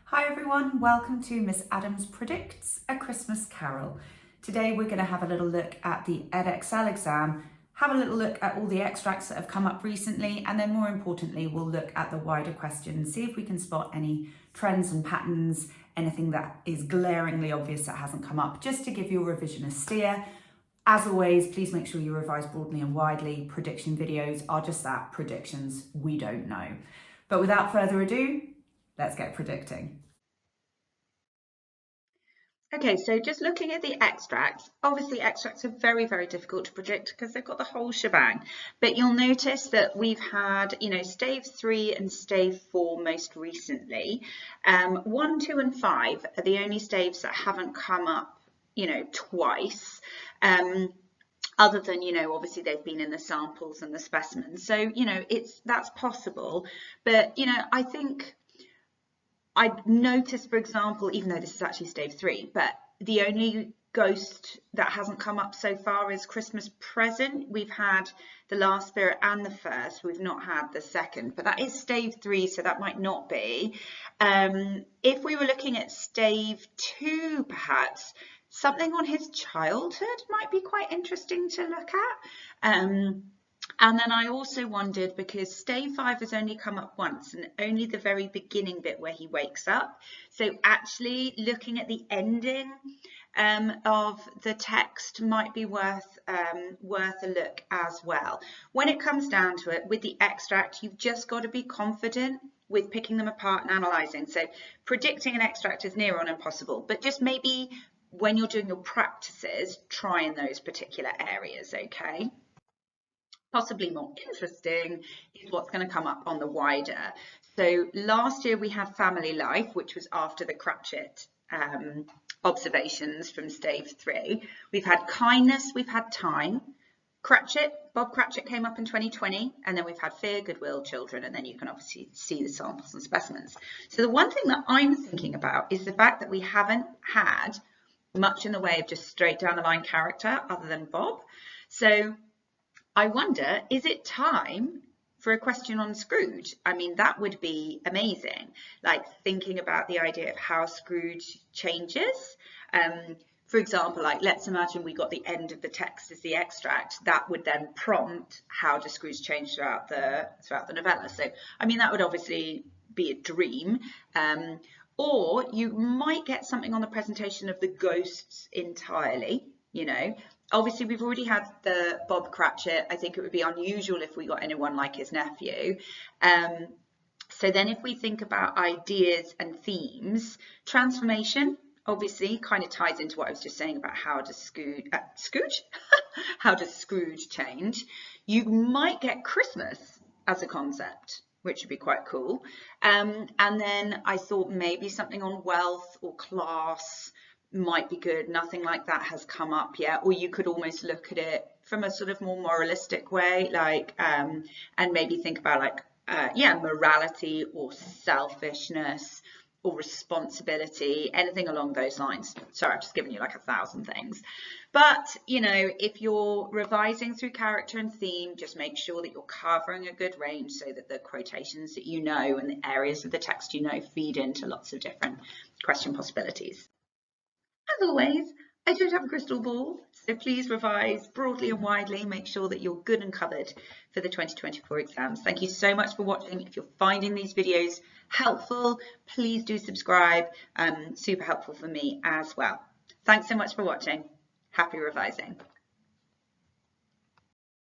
Hi everyone, welcome to Miss Adams Predicts A Christmas Carol. Today we're going to have a little look at the Edexcel exam, have a little look at all the extracts that have come up recently, and then more importantly we'll look at the wider questions, see if we can spot any trends and patterns, anything that is glaringly obvious that hasn't come up, just to give you a revisionist steer. As always, please make sure you revise broadly and widely. Prediction videos are just that, predictions, we don't know. But without further ado, let's get predicting. Okay, so just looking at the extracts, obviously extracts are very, very difficult to predict because they've got the whole shebang. But you'll notice that we've had, stave 3 and stave 4 most recently. 1, 2 and 5 are the only staves that haven't come up, twice. Other than, obviously they've been in the samples and the specimens. So, that's possible. But, I think I noticed, for example, even though this is actually stave 3, but the only ghost that hasn't come up so far is Christmas present. We've had the last spirit and the first. We've not had the second, but that is stave 3, so that might not be. If we were looking at stave 2, perhaps, something on his childhood might be quite interesting to look at. And then I also wondered, because stave 5 has only come up once and only the very beginning bit where he wakes up. So actually looking at the ending of the text might be worth a look as well. When it comes down to it, with the extract, you've just got to be confident with picking them apart and analysing. So predicting an extract is near on impossible, but just maybe when you're doing your practices, try in those particular areas, okay? Possibly more interesting is what's going to come up on the wider. So last year we had family life, which was after the Cratchit observations from stave 3. We've had kindness, we've had time. Bob Cratchit came up in 2020, and then we've had fear, goodwill, children, and then you can obviously see the samples and specimens. So the one thing that I'm thinking about is the fact that we haven't had much in the way of just straight down the line character other than Bob. So I wonder, is it time for a question on Scrooge? I mean, that would be amazing. Like thinking about the idea of how Scrooge changes. For example, like let's imagine we got the end of the text as the extract. That would then prompt how does Scrooge change throughout the novella. So, I mean, that would obviously be a dream. Or you might get something on the presentation of the ghosts entirely, Obviously, we've already had the Bob Cratchit. I think it would be unusual if we got anyone like his nephew. So then if we think about ideas and themes, transformation obviously kind of ties into what I was just saying about how does Scrooge how does Scrooge change. You might get Christmas as a concept, which would be quite cool. And then I thought maybe something on wealth or class might be good. Nothing like that has come up yet. Or you could almost look at it from a sort of more moralistic way, like and maybe think about like morality or selfishness or responsibility, anything along those lines. Sorry, I've just given you like 1,000 things. But if you're revising through character and theme, just make sure that you're covering a good range so that the quotations that and the areas of the text feed into lots of different question possibilities. As always, I don't have a crystal ball, so please revise broadly and widely. Make sure that you're good and covered for the 2024 exams. Thank you so much for watching. If you're finding these videos helpful, please do subscribe. Super helpful for me as well. Thanks so much for watching. Happy revising.